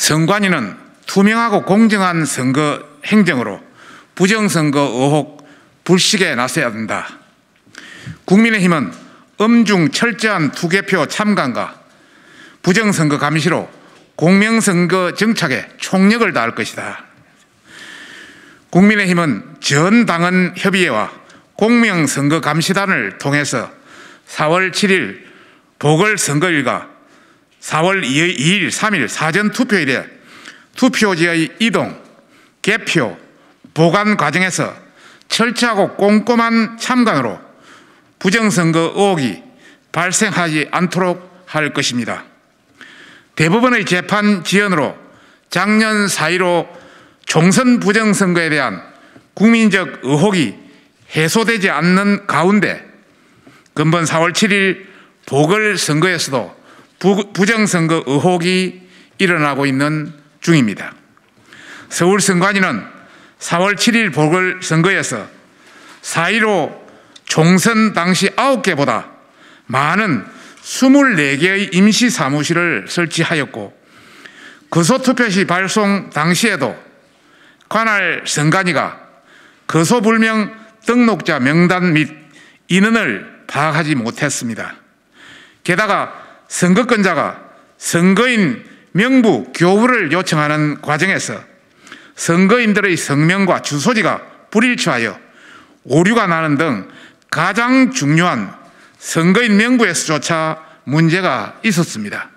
선관위는 투명하고 공정한 선거 행정으로 부정선거 의혹 불식에 나서야 한다. 국민의힘은 엄중 철저한 투개표 참관과 부정선거 감시로 공명선거 정착에 총력을 다할 것이다. 국민의힘은 전 당헌 협의회와 공명선거 감시단을 통해서 4월 7일 보궐선거일과 4월 2일, 3일 사전투표일에 투표지의 이동, 개표, 보관 과정에서 철저하고 꼼꼼한 참관으로 부정선거 의혹이 발생하지 않도록 할 것입니다. 대법원의 재판 지연으로 작년 4.15 총선 부정선거에 대한 국민적 의혹이 해소되지 않는 가운데 근본 4월 7일 보궐선거에서도 부정선거 의혹이 일어나고 있는 중입니다. 서울선관위는 4월 7일 보궐선거에서 4.15 총선 당시 9개보다 많은 24개의 임시사무실을 설치하였고 거소투표시 발송 당시에도 관할 선관위가 거소불명 등록자 명단 및 인원을 파악하지 못했습니다. 게다가 선거권자가 선거인 명부 교부를 요청하는 과정에서 선거인들의 성명과 주소지가 불일치하여 오류가 나는 등 가장 중요한 선거인 명부에서조차 문제가 있었습니다.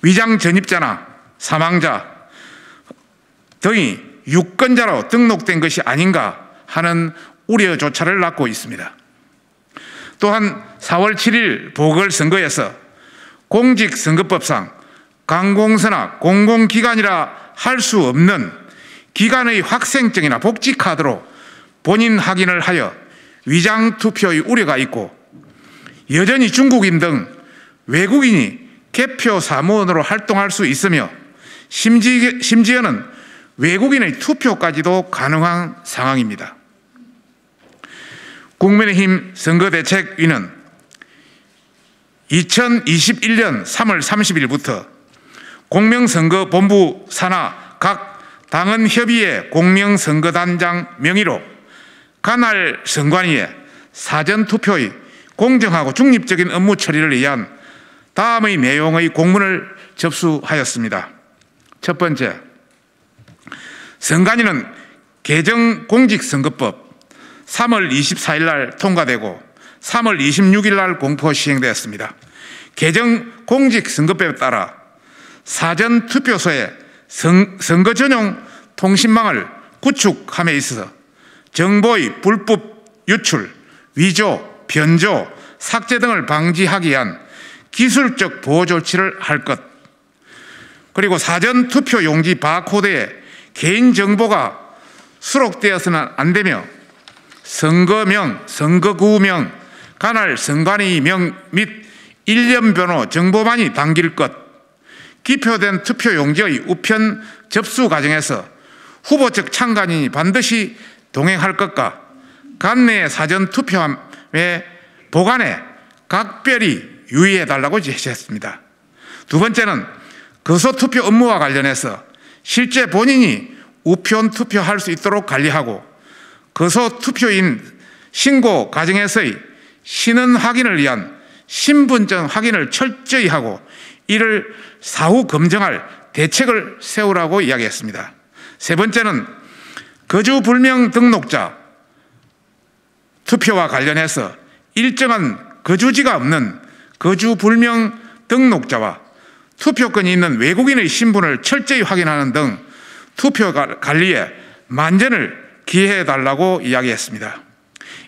위장 전입자나 사망자 등이 유권자로 등록된 것이 아닌가 하는 우려조차를 낳고 있습니다. 또한 4월 7일 보궐선거에서 공직선거법상 관공서나 공공기관이라 할 수 없는 기관의 확생증이나 복지카드로 본인 확인을 하여 위장투표의 우려가 있고 여전히 중국인 등 외국인이 개표 사무원으로 활동할 수 있으며 심지어는 외국인의 투표까지도 가능한 상황입니다. 국민의힘 선거대책위는 2021년 3월 30일부터 공명선거본부 산하 각 당헌협의회 공명선거단장 명의로 관할 선관위에 사전투표의 공정하고 중립적인 업무 처리를 위한 다음의 내용의 공문을 접수하였습니다. 첫 번째, 선관위는 개정 공직선거법 3월 24일 날 통과되고 3월 26일 날 공포 시행되었습니다. 개정 공직선거법에 따라 사전투표소에 선거 전용 통신망을 구축함에 있어서 정보의 불법 유출, 위조, 변조, 삭제 등을 방지하기 위한 기술적 보호 조치를 할 것. 그리고 사전투표 용지 바코드에 개인정보가 수록되어서는 안 되며 선거명, 선거구명, 관할 선관위명 및 일련번호 정보만이 담길 것. 기표된 투표용지의 우편 접수 과정에서 후보 측 참관인이 반드시 동행할 것과 관내 사전투표함의 보관에 각별히 유의해달라고 지시했습니다. 두 번째는 거소투표 업무와 관련해서 실제 본인이 우편 투표할 수 있도록 관리하고 거소투표인 신고 과정에서의 신원 확인을 위한 신분증 확인을 철저히 하고 이를 사후 검증할 대책을 세우라고 이야기했습니다. 세 번째는 거주불명 등록자 투표와 관련해서 일정한 거주지가 없는 거주불명 등록자와 투표권이 있는 외국인의 신분을 철저히 확인하는 등 투표 관리에 만전을 기해달라고 이야기했습니다.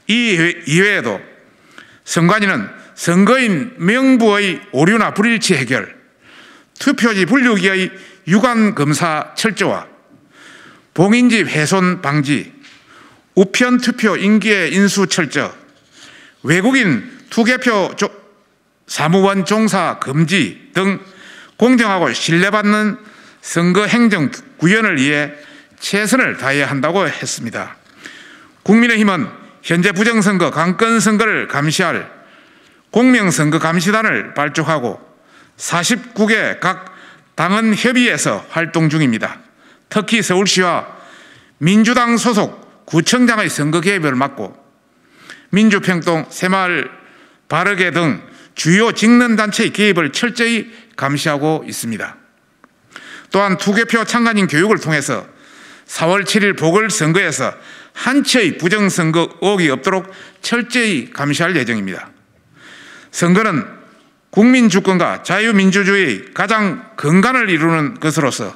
이 이외에도 선관위는 선거인 명부의 오류나 불일치 해결, 투표지 분류기의 유관검사 철저화, 봉인지 훼손 방지, 우편 투표 인기의 인수 철저, 외국인 투개표 사무원 종사 금지 등 공정하고 신뢰받는 선거 행정 구현을 위해 최선을 다해야 한다고 했습니다. 국민의힘은 현재 부정선거, 강권선거를 감시할 공명선거 감시단을 발족하고 49개 각 당은 협의해서 활동 중입니다. 특히 서울시와 민주당 소속 구청장의 선거 개입을 막고 민주평통, 새마을 바르게 등 주요 직능단체의 개입을 철저히 감시하고 있습니다. 또한 투개표 참관인 교육을 통해서 4월 7일 보궐선거에서 한 치의 부정선거 의혹이 없도록 철저히 감시할 예정입니다. 선거는 국민주권과 자유민주주의의 가장 근간을 이루는 것으로서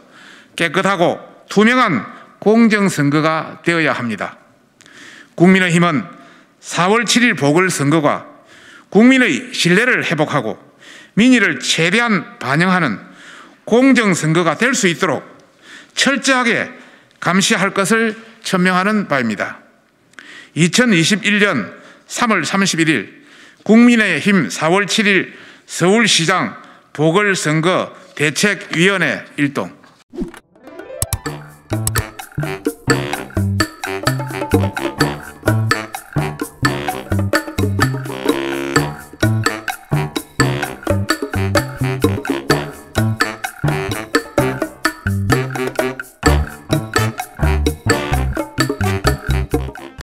깨끗하고 투명한 공정선거가 되어야 합니다. 국민의힘은 4월 7일 보궐선거가 국민의 신뢰를 회복하고 민의를 최대한 반영하는 공정선거가 될 수 있도록 철저하게 감시할 것을 천명하는 바입니다. 2021년 3월 31일 국민의힘 4월 7일 서울시장 보궐선거 대책위원회 일동